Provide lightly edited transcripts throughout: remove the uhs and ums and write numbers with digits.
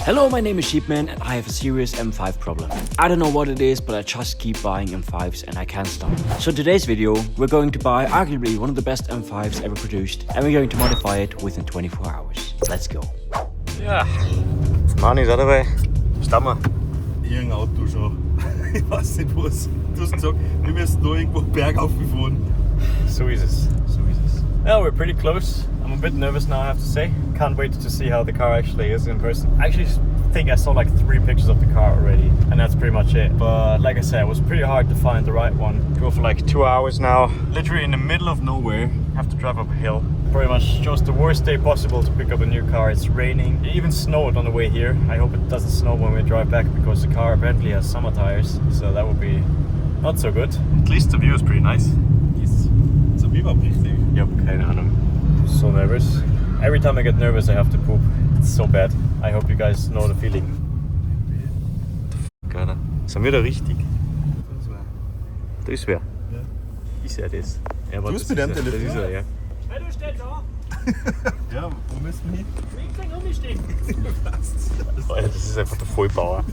Hello, my name is Sheepman and I have a serious M5 problem. I don't know what it is, but I just keep buying M5s and I can't stop. So today's video, we're going to buy arguably one of the best M5s ever produced and we're going to modify it within 24 hours. Let's go. Ja, Mann ist auch dabei. Stehen wir. Irgendein Auto schon. Ich weiß nicht was. Du hast gesagt, wir müssen da irgendwo bergauf fahren. So ist es. So ist es. Well, we're pretty close. I'm a bit nervous now, I have to say. Can't wait to see how the car actually is in person. I actually think I saw like 3 pictures of the car already, and that's pretty much it. But like I said, it was pretty hard to find the right one. Go for like 2 hours now, literally in the middle of nowhere. Have to drive up a hill. Pretty much just the worst day possible to pick up a new car. It's raining. It even snowed on the way here. I hope it doesn't snow when we drive back because the car apparently has summer tires, so that would be not so good. At least the view is pretty nice. Yes. So wie war richtig? Yep, keine Ahnung. So nervous. Every time I get nervous I have to poop. It's so bad. I hope you guys know the feeling. Alter. Sind wir da richtig? Da ist wer. Ja. Ist er das? Ja, Du bist mit dem Telefon? Das ist er, ja. Hey, du stehst da! Ja, wo müssen wir hin? Winkeln umstehen! Alter, das ist einfach der Vollbauer.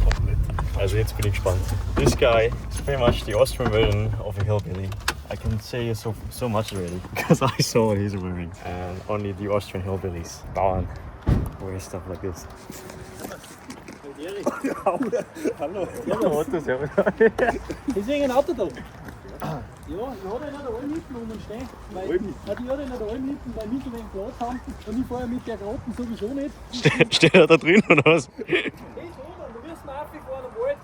Komplett. Also jetzt bin ich gespannt. This guy is pretty much the Austrian version of a hillbilly. I can say so much already because I saw what he's wearing. And only the Austrian hillbillies, Bauern, wear stuff like this. Hallo. Ja, Autos, ja. Ist irgendein Auto da? Ja, ich hatte in der Alm hinten rumstehen. Die hatte in der Alm hinten bei mir wegen Platz haben und ich fahre mit der Groten sowieso nicht. Steht er da drin oder was? Das ist oben, du wirst mal abgefahren am Wald.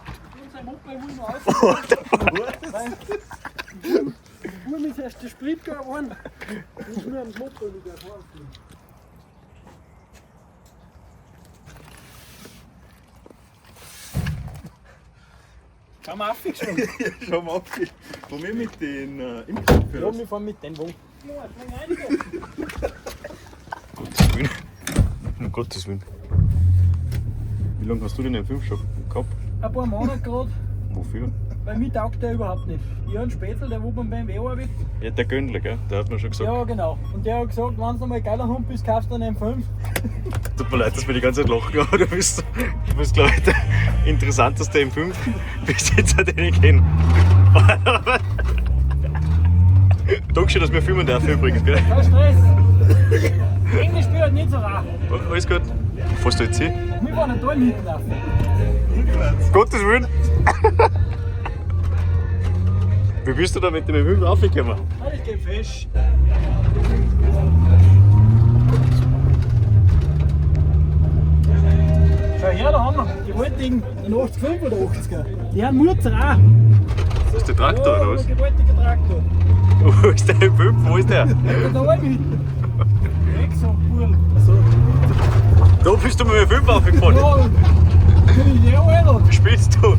Ich bin sein Moped, ich will noch ausfahren. Ich will mich erst der Sprit geworden. Ich will nur am Moped mit der fahren. Kann man aufgeschwungen? Ja, schau mal auf. Von mir mit den Impfstoffen. Ja, wir fahren mit dem Wagen. Gottes Willen. Um Gottes Willen. Wie lange hast du den M5 schon gehabt? Ein paar Monate gerade, Wofür? weil mir taugt der überhaupt nicht. Ich habe einen Spätzl, der wo beim BMW arbeitet. Ja, der Göndler, gell? Der hat mir schon gesagt. Ja, genau. Und der hat gesagt, wenn du mal ein geiler Hund bist, kaufst du einen M5. Tut mir leid, dass wir die ganze Zeit lachen, aber du bist glaube ich, der interessanteste M5 Besitzer, den ich kenne. Dankeschön, dass wir filmen dürfen übrigens, gell? Kein Stress. Englisch spielt nicht so rar. Alles gut. Fährst du jetzt hin? Wir waren da hinten laufen. Gottes Willen! Wie bist du da mit dem M5 raufgekommen? Alles geht fest. Schau her, da haben wir die alten, den 85 oder 80er. Die haben Mutter auch. Das ist der Traktor oder was? Ein gewaltiger Traktor. Wo ist der M5? Wo ist der? Da Alm hinten. Weg so, Burl. Da bist du mit dem M5 raufgefahren. Ja, der Alter. Spielst du?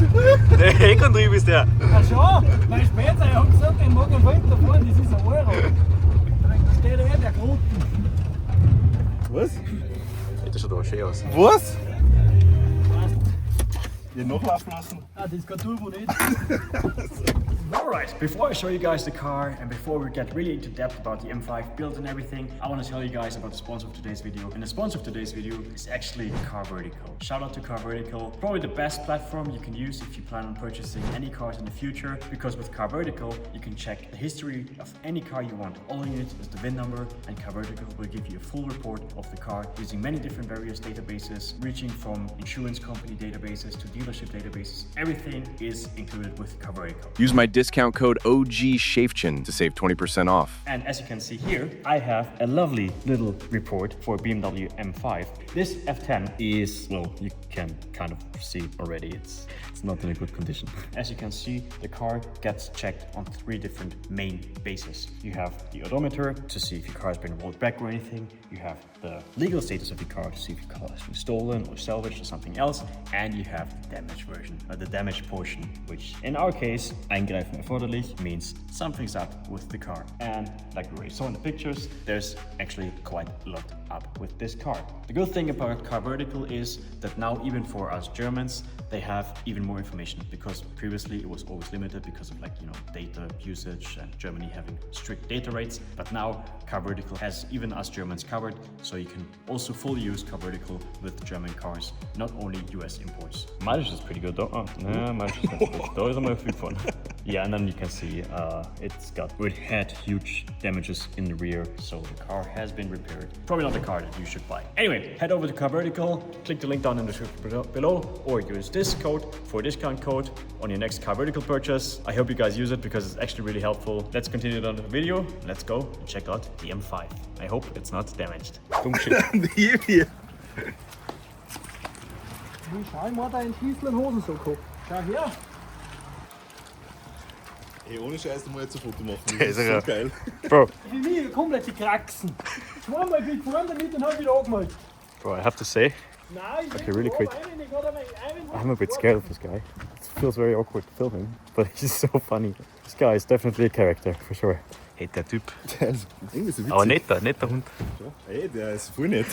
Der Heckantrieb ist der. Ach schon, mein Spätzle, ich hab gesagt, den mag ich weiter fahren, das ist ein Euro. Da steht ja der Groten. Was? Sieht schon da schön aus. Was? Den nachlaufen lassen? Ah, das kann Turbo nicht. Alright, before I show you guys the car and before we get really into depth about the M5 build and everything, I want to tell you guys about the sponsor of today's video. And the sponsor of today's video is actually Car Vertical. Shout out to Car Vertical. Probably the best platform you can use if you plan on purchasing any cars in the future, because with Car Vertical you can check the history of any car you want. All you need is the VIN number, and Car Vertical will give you a full report of the car using many different various databases, reaching from insurance company databases to dealership databases. Everything is included with Car Vertical. Use my discount code OGSHAFECHEN to save 20% off. And as you can see here, I have a lovely little report for BMW M5. This F10 is, well, you can kind of see already, it's not in a good condition. As you can see, the car gets checked on 3 different main bases. You have the odometer to see if your car has been rolled back or anything. You have the legal status of your car to see if your car has been stolen or salvaged or something else. And you have the damage version, or the damage portion, which in our case, eingreifen erforderlich, means something's up with the car. And like we already saw in the pictures, there's actually quite a lot up with this car. The good thing about Car Vertical is that now, even for us Germans, they have even more information, because previously it was always limited because of data usage and Germany having strict data rates. But now Car Vertical has even us Germans covered, so so you can also fully use car vertical with German cars, not only US imports. Mileage is pretty good though. Oh, no, mileage is not good. Those are my food fun. Yeah, and then you can see it had huge damages in the rear, so the car has been repaired. Probably not the car that you should buy. Anyway, head over to Car Vertical, click the link down in the description below, or use this code for a discount code on your next Car Vertical purchase. I hope you guys use it because it's actually really helpful. Let's continue on the video. Let's go and check out the M5. I hope it's not damaged. Hier. Schau mal da einen Schlüssel und Hosensack gehabt. Schau her. Ey, ohne Scheiß, du musst jetzt ein Foto machen. Der ist ja so geil. Bro, Für mich komplett die Kraxen. Zweimal bin ich gefahren damit und hab wieder angemeldet. I have to say, Nein, ich Okay, really quick. I'm I'm a bit scared of this guy. It feels very awkward to film him, but he's so funny. This guy is definitely a character, for sure. Hey, der Typ. Der ist irgendwie so witzig. Aber netter Hund. Ey, der ist voll nett.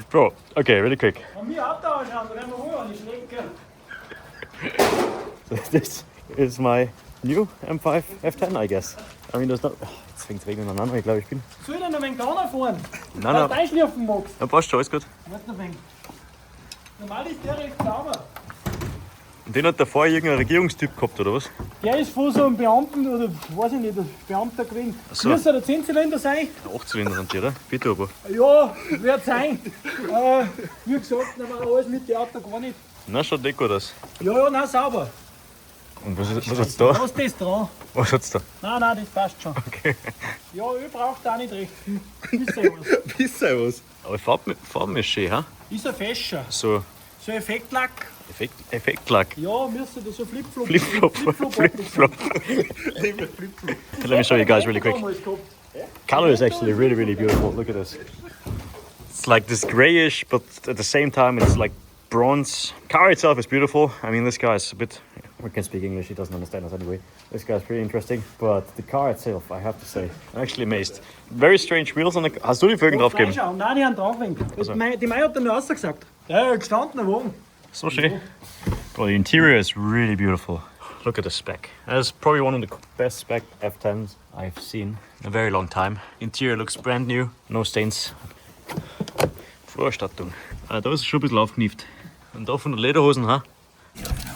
Bro, okay, really quick. An mir Auto anschauen, da werden wir wohl an die Strecke. So this is my new M5 F10, I guess. I mean, there's not... Jetzt fängt es regnen aneinander, ich glaube, ich bin... Soll ich noch ein wenig da fahren? Nein, Dass du nein. einschlafen magst. Ja, passt schon, alles gut. Warte noch ein wenig. Normal ist der recht sauber. Und den hat davor irgendein Regierungstyp gehabt, oder was? Der ist von so einem Beamten, oder weiß ich nicht, ein Beamter gewesen. so. Müsste der 10-Zylinder sein? 8 Zylinder sind die, oder? Bitte aber. Ja, wird sein. Wie gesagt, nehmen wir alles mit der Auto gar nicht. Na, schaut nicht gut aus. Ja, nein, sauber. Und was hat's da? Was ist das dran? Was hat's da? Nein, das passt schon. Okay. Ja, Öl braucht auch nicht recht viel. Ist ja was. Wisst ihr was? Aber die Farben ist schön, ha? Ist ein Fäscher. So So Effektlack. Effektlack. Ja, müsste das so Flipflop. Flip-flop. Flip-flop. Let me show you guys really quick. Color is actually really, really beautiful. Look at this. It's like this grayish, but at the same time it's like bronze. Car itself is beautiful. I mean, this guy is a bit... We can speak English, he doesn't understand us anyway. This guy is pretty interesting, but the car itself, I have to say, I'm actually amazed. Very strange wheels on the... Hast du die Felgen draufgegeben? Nein, die haben draufgewinkt. Die Mai hat dann noch ausgesagt. Ja, gestandener Wagen. So schön. Well, the interior is really beautiful. Look at the spec. That's probably one of the best spec F10s I've seen in a very long time. Interior looks brand new, no stains. Vorausstattung. Da ist es schon ein bisschen aufgeknieft. Und da von den Lederhosen, ha?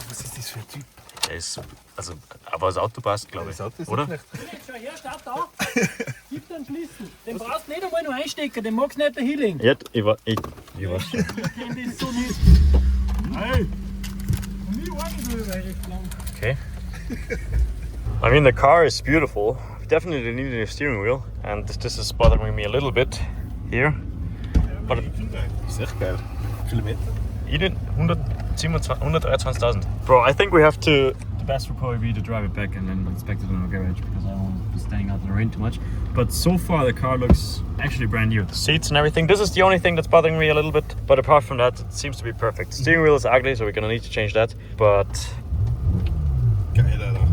Was ist das für ein Typ? Der ist, also, aber das Auto passt, glaube ich. Das Auto ist oder? nicht Schau her, start da. Gib dir einen Schlüssel. Den brauchst du nicht einmal noch einstecken, den magst du nicht dahin legen. Ja, ich weiß schon. Ich kenn das so nicht. Hey! Und ich war recht lang. Okay. I mean, the car is beautiful. We definitely needed a steering wheel, and this is bothering me a little bit here. But Ist echt geil. Kilometer? you didn't 123,000. Bro, I think we have to. The best would probably be to drive it back and then inspect it in our garage because I don't want to be staying out in the rain too much. But so far the car looks actually brand new. The seats and everything. This is the only thing that's bothering me a little bit. But apart from that, it seems to be perfect. The steering wheel is ugly, so we're gonna need to change that. But Geil, Alter.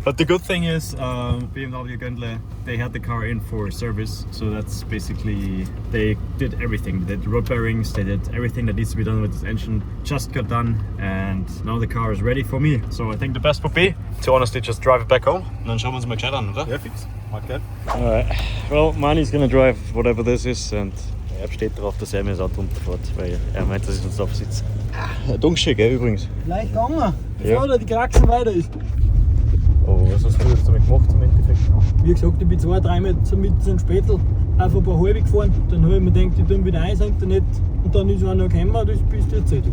But the good thing is, BMW Göndle, they had the car in for service, so that's basically, they did everything. They did road bearings, they did everything that needs to be done with this engine, just got done, and now the car is ready for me. So I think the best would be to honestly just drive it back home. Und dann schauen wir uns mal gescheit an, oder? Ja, fix. Mag geil. Alright, well, Mani's gonna drive whatever this is, and er steht darauf, dass er mir das Auto runterfährt, weil er meint, dass ich uns drauf sitze. Dunkel, gell, übrigens. Leicht gegangen, Ja. bevor da die Kraxen weiter ist. Oh, was hast du jetzt damit gemacht im Endeffekt? Wie gesagt, ich bin 2-3 Meter mit so einem Spätel auf ein paar halbe gefahren. Dann habe ich mir gedacht, ich tue ihn wieder einsenken nicht. Und dann ist einer gekommen, das bist jetzt eh du.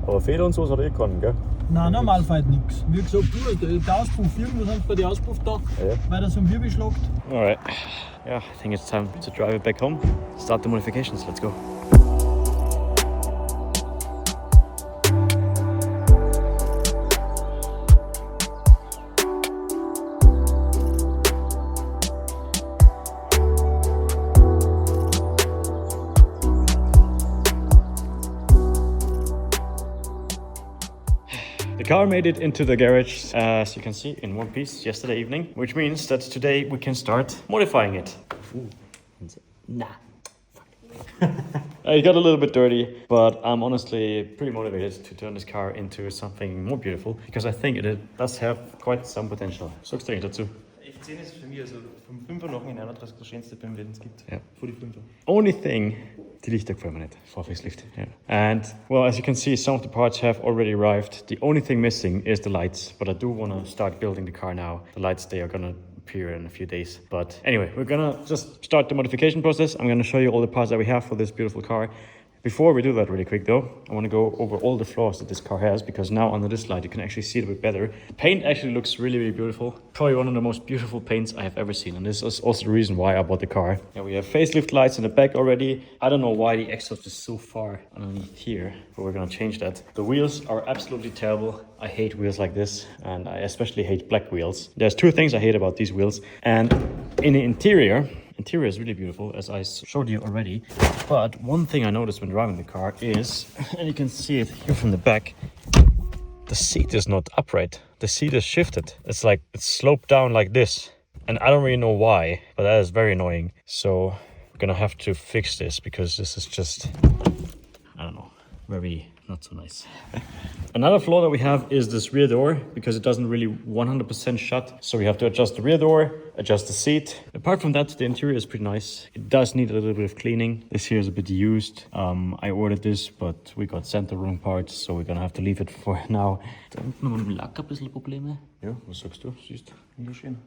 Aber Feder und so hat er können, gell? Nein, normal fällt nichts. Wie gesagt, der Auspuff, irgendwo sind bei den Auspuff da, Ja. weil das so ein Wirbel schlagt. Alright, yeah, I think it's time to drive it back home. Start the modifications, let's go. The car made it into the garage, as you can see, in one piece yesterday evening, which means that today we can start modifying it. Nah. It got a little bit dirty, but I'm honestly pretty motivated to turn this car into something more beautiful because I think it does have quite some potential. So extrem dazu. 10 ist für mich also vom 5er nach in 31 der schönste BIM, den es gibt. Ja. Vor die 5er. Only thing, die Lichter gefällt mir nicht for facelift. Yeah. And well, as you can see, some of the parts have already arrived. The only thing missing is the lights, but I do want to start building the car now. The lights, they are gonna appear in a few days. But anyway, we're gonna just start the modification process. I'm gonna show you all the parts that we have for this beautiful car. Before we do that really quick though, I want to go over all the flaws that this car has, because now under this light you can actually see it a bit better. The paint actually looks really, really beautiful. Probably one of the most beautiful paints I have ever seen, and this is also the reason why I bought the car. Yeah, we have facelift lights in the back already. I don't know why the exhaust is so far underneath here, but we're gonna change that. The wheels are absolutely terrible. I hate wheels like this, and I especially hate black wheels. There's two things I hate about these wheels, and in the interior is really beautiful, as I showed you already. But one thing I noticed when driving the car is, and you can see it here from the back, the seat is not upright. The seat is shifted. It's like it's sloped down like this. And I don't really know why, but that is very annoying. So we're gonna have to fix this, because this is just, I don't know, very not so nice. Another flaw that we have is this rear door, because it doesn't really 100% shut. So we have to adjust the rear door, adjust the seat. Apart from that, the interior is pretty nice. It does need a little bit of cleaning. This here is a bit used. I ordered this, but we got sent the wrong parts, so we're gonna have to leave it for now. Da unten haben wir mit dem Lack ein bisschen Probleme. Ja, was sagst du? Siehst du?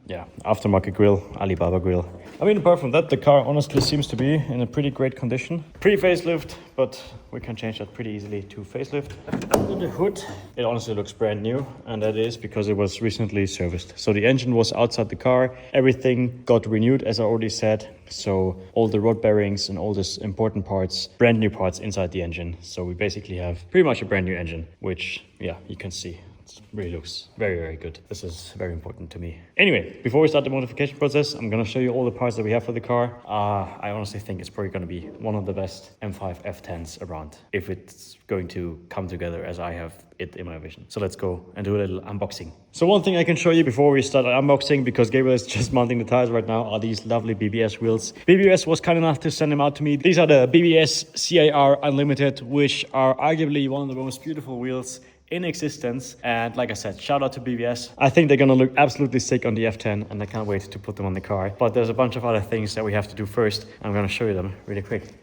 Yeah, aftermarket grill, Alibaba grill. I mean, apart from that, the car honestly seems to be in a pretty great condition. Pre-facelift, but we can change that pretty easily to facelift. Under the hood, it honestly looks brand new, and that is because it was recently serviced. So the engine was outside the car, everything got renewed, as I already said. So all the rod bearings and all these important parts, brand new parts inside the engine. So we basically have pretty much a brand new engine, which, yeah, you can see. It really looks very, very good. This is very important to me. Anyway, before we start the modification process, I'm going to show you all the parts that we have for the car. I honestly think it's probably going to be one of the best M5 F10s around, if it's going to come together as I have it in my vision. So let's go and do a little unboxing. So one thing I can show you before we start unboxing, because Gabriel is just mounting the tires right now, are these lovely BBS wheels. BBS was kind enough to send them out to me. These are the BBS CAR Unlimited, which are arguably one of the most beautiful wheels in existence. And like I said, shout out to BBS. I think they're gonna look absolutely sick on the F10, and I can't wait to put them on the car. But there's a bunch of other things that we have to do first. I'm gonna show you them really quick.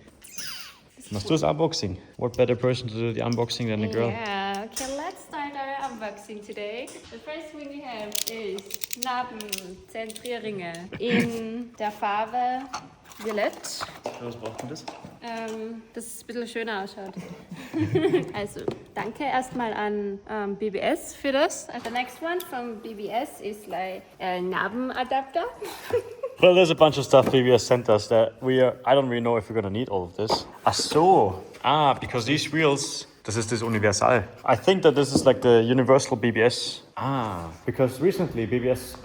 Must do this unboxing. What better person to do the unboxing than a girl? Yeah, okay, let's start our unboxing today. The first thing we have is Narbenzentrierringe in der Farbe Violett. Was braucht man das? Dass es ein bisschen schöner ausschaut. Also, danke erstmal an BBS für das. And the next one from BBS is like a Narbenadapter. Well, there's a bunch of stuff BBS sent us that I don't really know if we're gonna need all of this. Ach so. Because these wheels, this is this Universal. I think that this is like the universal BBS. Because recently BBS,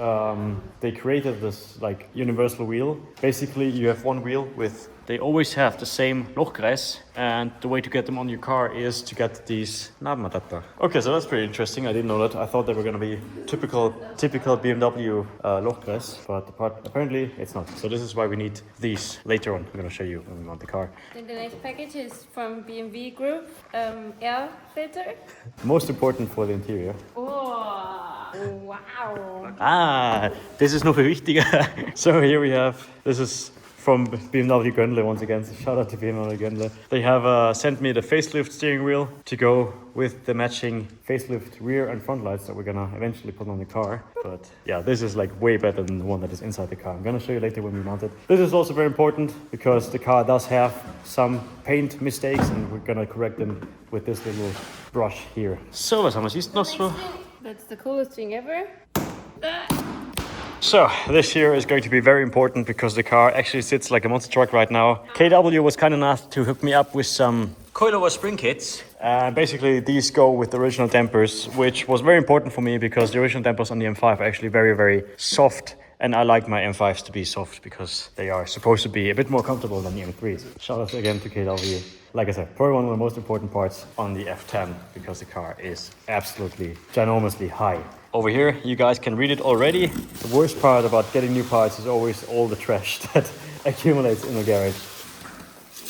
they created this like universal wheel. Basically, you have one wheel with, they always have the same Lochkreis, and the way to get them on your car is to get these Narbenadapter. Okay, so that's pretty interesting. I didn't know that. I thought they were gonna be typical BMW Lochkreis, but apparently it's not. So this is why we need these later on. I'm gonna show you when we mount the car. Then the next package is from BMW Group, air filter. Most important for the interior. Oh, wow. This is noch viel wichtiger. So here we have, this is from BMW Göndle once again. So shout out to BMW Göndle. They have sent me the facelift steering wheel to go with the matching facelift rear and front lights that we're gonna eventually put on the car. But yeah, this is like way better than the one that is inside the car. I'm gonna show you later when we mount it. This is also very important because the car does have some paint mistakes, and we're gonna correct them with this little brush here. So, was haben wir jetzt noch so? That's the coolest thing ever. So this here is going to be very important because the car actually sits like a monster truck right now. KW was kind enough to hook me up with some coilover spring kits. Basically these go with the original dampers, which was very important for me because the original dampers on the M5 are actually very, very soft. And I like my M5s to be soft because they are supposed to be a bit more comfortable than the M3s. Shout out again to KW. Like I said, probably one of the most important parts on the F10 because the car is absolutely ginormously high. Over here, you guys can read it already. The worst part about getting new parts is always all the trash that accumulates in the garage.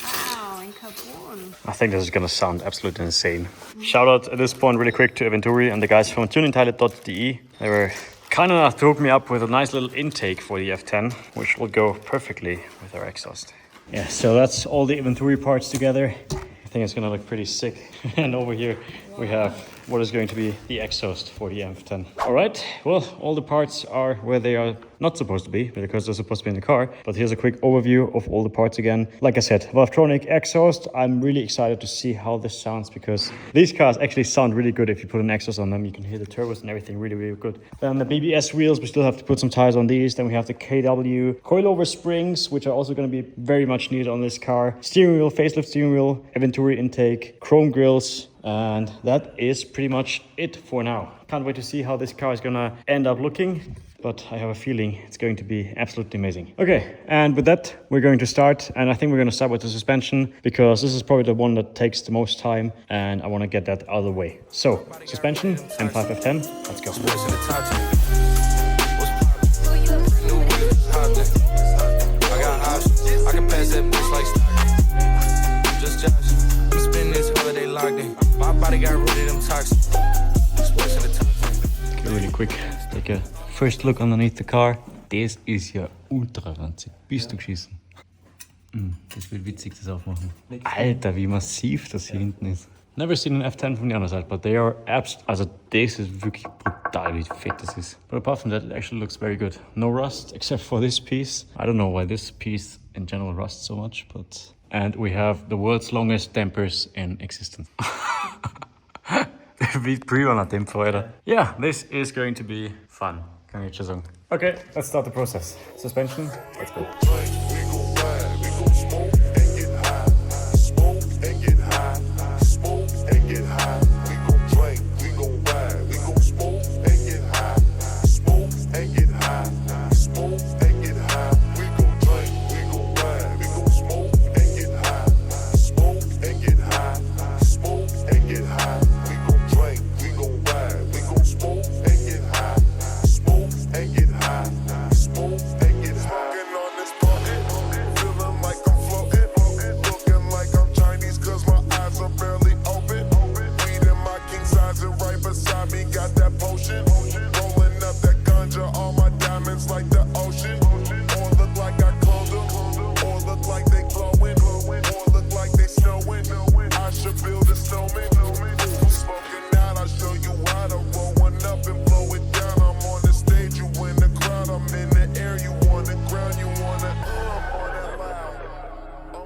Wow, in carbon. I think this is gonna sound absolutely insane. Shout out at this point really quick to Aventuri and the guys from tuningteile.de. They were kind of hooked me up with a nice little intake for the F10, which will go perfectly with our exhaust. Yeah, so that's all the inventory parts together. I think it's gonna look pretty sick. And over here we have what is going to be the exhaust for the F10. All right, well, all the parts are where they are not supposed to be because they're supposed to be in the car. But here's a quick overview of all the parts again. Like I said, Valvetronic exhaust. I'm really excited to see how this sounds because these cars actually sound really good if you put an exhaust on them. You can hear the turbos and everything really, really good. Then the BBS wheels, we still have to put some tires on these. Then we have the KW coilover springs, which are also going to be very much needed on this car. Steering wheel, facelift steering wheel, Venturi intake, chrome grills. And that is pretty much it for now. Can't wait to see how this car is gonna end up looking, but I have a feeling it's going to be absolutely amazing. Okay, and with that, we're going to start. And I think we're gonna start with the suspension because this is probably the one that takes the most time and I wanna get that out of the way. So, suspension, M5 F10, let's go. I can pass that bitch like just Josh. We spend this holiday locked in. My body got rid of them toxins. Okay, really quick, take a first look underneath the car. Das ist ja ultra ranzig. Bist du geschissen? Das wird witzig, das aufmachen. Alter, wie massiv das hier hinten ist. Never seen an F10 from the other side, but they are also das ist wirklich brutal, wie fett das ist. But apart from that, it actually looks very good. No rust, except for this piece. I don't know why this piece in general rusts so much, but... And we have the world's longest dampers in existence. Wie Pre-Runner-Dämpfer, oder? Yeah, this is going to be fun, kann ich schon sagen. Okay, let's start the process. Suspension, let's go.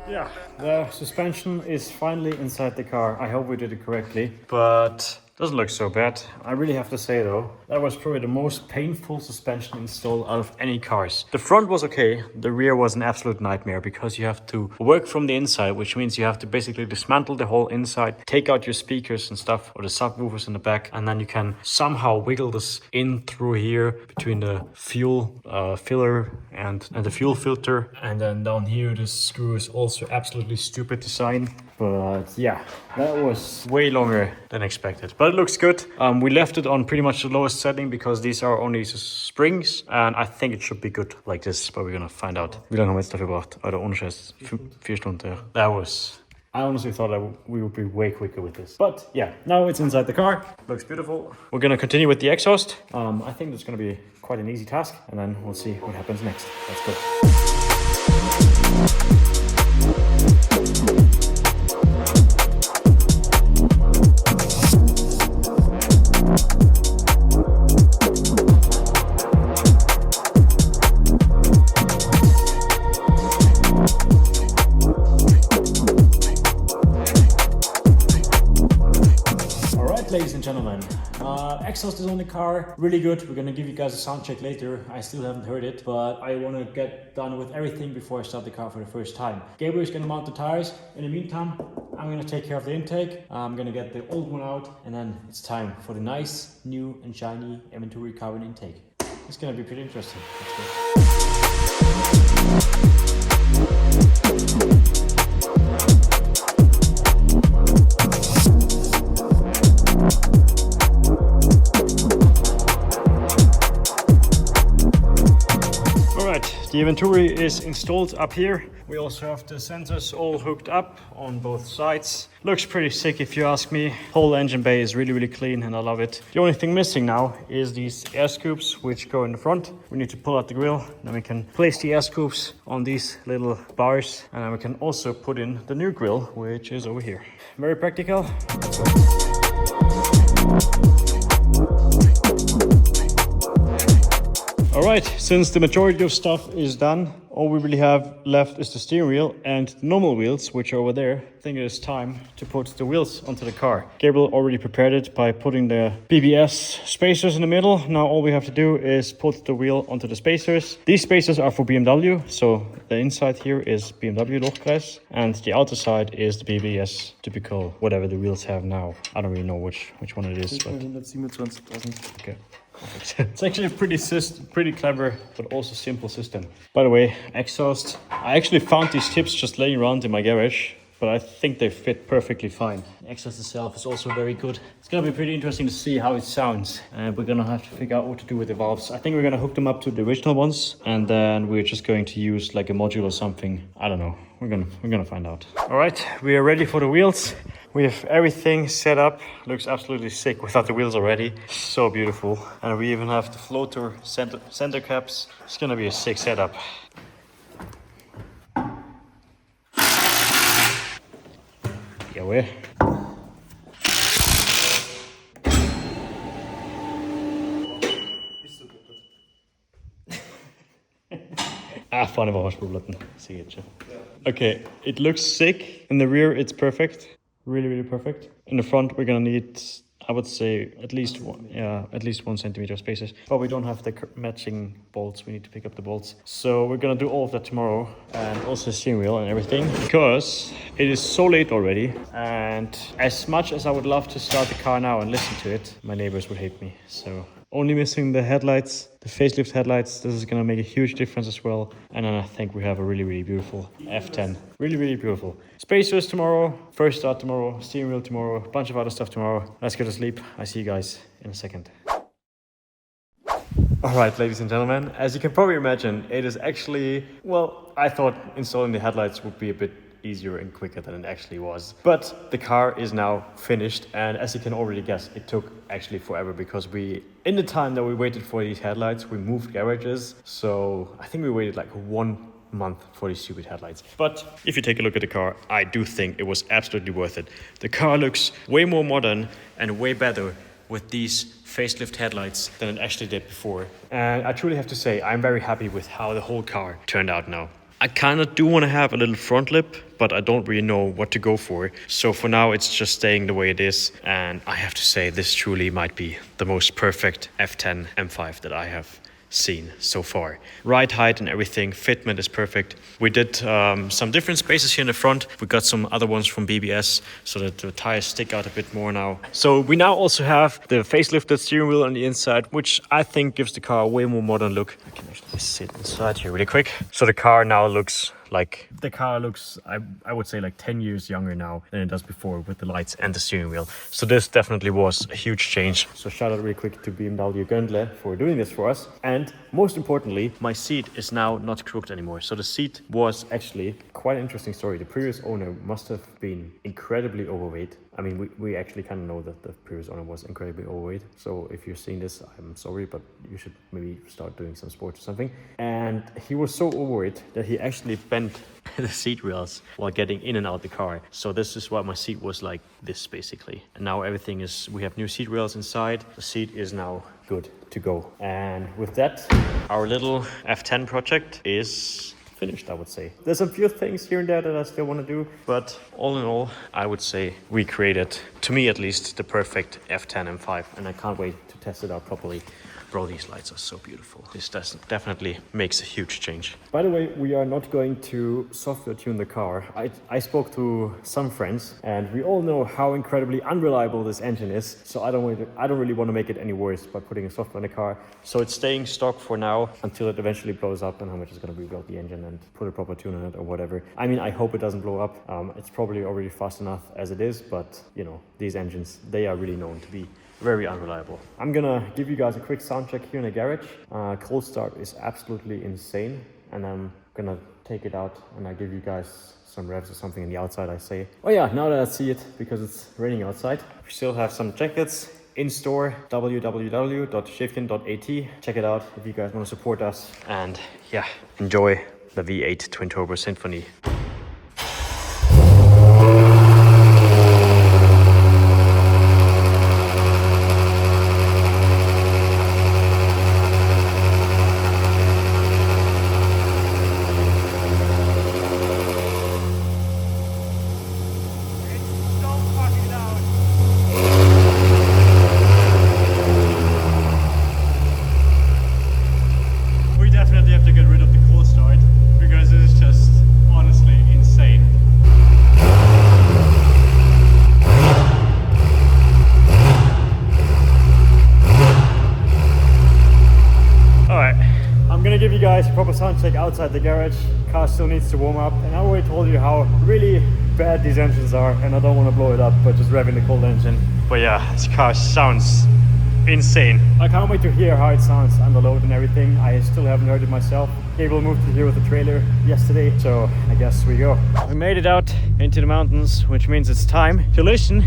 Yeah, the suspension is finally inside the car. I hope we did it correctly, but doesn't look so bad. I really have to say though, that was probably the most painful suspension install out of any cars. The front was okay, the rear was an absolute nightmare because you have to work from the inside, which means you have to basically dismantle the whole inside, take out your speakers and stuff, or the subwoofers in the back, and then you can somehow wiggle this in through here between the fuel filler and the fuel filter. And then down here, this screw is also absolutely stupid design. But yeah, that was way longer than expected. But it looks good. We left it on pretty much the lowest setting because these are only springs. And I think it should be good like this, but we're gonna find out. Wie lange haben wir jetzt dafür gebraucht? Oder ohne Scheiß, 4 Stunden, ja. That was... I honestly thought we would be way quicker with this. But yeah, now it's inside the car. Looks beautiful. We're gonna continue with the exhaust. I think it's gonna be quite an easy task. And then we'll see what happens next. Let's go. Ladies and gentlemen, exhaust is on the car, really good. We're gonna give you guys a sound check later. I still haven't heard it, but I want to get done with everything before I start the car for the first time. Gabriel's gonna mount the tires. In the meantime, I'm gonna take care of the intake. I'm gonna get the old one out, and then it's time for the nice, new and shiny Venturi carbon intake. It's gonna be pretty interesting. Let's go. The Venturi is installed up here. We also have the sensors all hooked up on both sides. Looks pretty sick if you ask me. Whole engine bay is really clean and I love it. The only thing missing now is these air scoops which go in the front. We need to pull out the grill, then we can place the air scoops on these little bars, and then we can also put in the new grill, which is over here. Very practical. Alright, since the majority of stuff is done, all we really have left is the steering wheel and the normal wheels, which are over there. I think it is time to put the wheels onto the car. Gabriel already prepared it by putting the BBS spacers in the middle. Now all we have to do is put the wheel onto the spacers. These spacers are for BMW, so the inside here is BMW Lochkreis, and the outer side is the BBS, typical whatever the wheels have now. I don't really know which one it is. But... Okay. It's actually a pretty clever but also simple system. By the way, exhaust. I actually found these tips just laying around in my garage, but I think they fit perfectly fine. The exhaust itself is also very good. It's gonna be pretty interesting to see how it sounds. We're gonna have to figure out what to do with the valves. I think we're gonna hook them up to the original ones, and then we're just going to use like a module or something. I don't know. We're gonna find out. All right, we are ready for the wheels. We have everything set up. Looks absolutely sick without the wheels already. So beautiful. And we even have the floater center caps. It's gonna be a sick setup. Yeah, we. Vorne war Spurplatten. See it. Okay, it looks sick. In the rear, it's perfect. Really perfect. In the front, we're gonna need, I would say, at least 1 centimeter spacers. But we don't have the matching bolts. We need to pick up the bolts. So we're gonna do all of that tomorrow, and also the steering wheel and everything, because it is so late already. And as much as I would love to start the car now and listen to it, my neighbors would hate me. So only missing the headlights, the facelift headlights. This is gonna make a huge difference as well. And then I think we have a really beautiful F10. Really beautiful. Spacers tomorrow, first start tomorrow, steering wheel tomorrow, a bunch of other stuff tomorrow. Let's go to sleep. I see you guys in a second. Alright, ladies and gentlemen, as you can probably imagine, it is actually, well, I thought installing the headlights would be a bit easier and quicker than it actually was. But the car is now finished, and as you can already guess, it took actually forever, because in the time that we waited for these headlights, we moved garages. So I think we waited like 1 month for these stupid headlights. But if you take a look at the car, I do think it was absolutely worth it. The car looks way more modern and way better with these facelift headlights than it actually did before. And I truly have to say, I'm very happy with how the whole car turned out now. I kind of do want to have a little front lip, but I don't really know what to go for. So for now, it's just staying the way it is. And I have to say, this truly might be the most perfect F10 M5 that I have seen so far. Ride height and everything, fitment is perfect. We did some different spaces here in the front. We got some other ones from BBS so that the tires stick out a bit more now. So we now also have the facelifted steering wheel on the inside, which I think gives the car a way more modern look. I can actually sit inside here really quick. So the car now looks like, I would say like 10 years younger now than it does before, with the lights and the steering wheel. So this definitely was a huge change. So shout out really quick to BMW Göndle for doing this for us. And most importantly, my seat is now not crooked anymore. So the seat was actually quite an interesting story. The previous owner must have been incredibly overweight. I mean, we actually kind of know that the previous owner was incredibly overweight. So if you're seeing this, I'm sorry, but you should maybe start doing some sports or something. And he was so overweight that he actually bent the seat rails while getting in and out the car. So this is why my seat was like this, basically. And now everything is, we have new seat rails inside. The seat is now good to go. And with that, our little F10 project is finished, I would say. There's a few things here and there that I still want to do, but all in all, I would say we created, to me at least, the perfect F10 M5, and I can't wait to test it out properly. Bro, these lights are so beautiful. This definitely makes a huge change. By the way, we are not going to software tune the car. I spoke to some friends, and we all know how incredibly unreliable this engine is. So I don't really want to make it any worse by putting a software in the car. So it's staying stock for now until it eventually blows up, and how much is going to rebuild the engine and put a proper tune on it or whatever. I mean, I hope it doesn't blow up. It's probably already fast enough as it is, but you know, these engines, they are really known to be very unreliable. I'm gonna give you guys a quick sound check here in the garage. Cold start is absolutely insane. and I'm gonna take it out and I give you guys some revs or something on the outside. I say, oh yeah, now that I see it, because it's raining outside. We still have some jackets in store, www.shifkin.at. Check it out if you guys want to support us. And yeah, enjoy the V8 twin turbo Symphony. Definitely have to get rid of the cold start because it is just honestly insane. Alright, I'm gonna give you guys a proper sound check outside the garage. Car still needs to warm up, and I already told you how really bad these engines are, and I don't want to blow it up by just revving the cold engine. But yeah, this car sounds insane. I can't wait to hear how it sounds under load and everything. I still haven't heard it myself. Gabriel moved to here with the trailer yesterday, so I guess we go. We made it out into the mountains, which means it's time to listen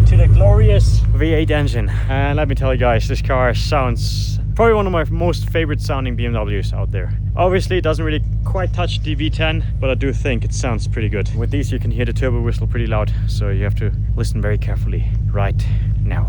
to the glorious V8 engine. And let me tell you guys, this car sounds probably one of my most favorite sounding BMWs out there. Obviously it doesn't really quite touch the V10, but I do think it sounds pretty good. With these you can hear the turbo whistle pretty loud, so you have to listen very carefully right now.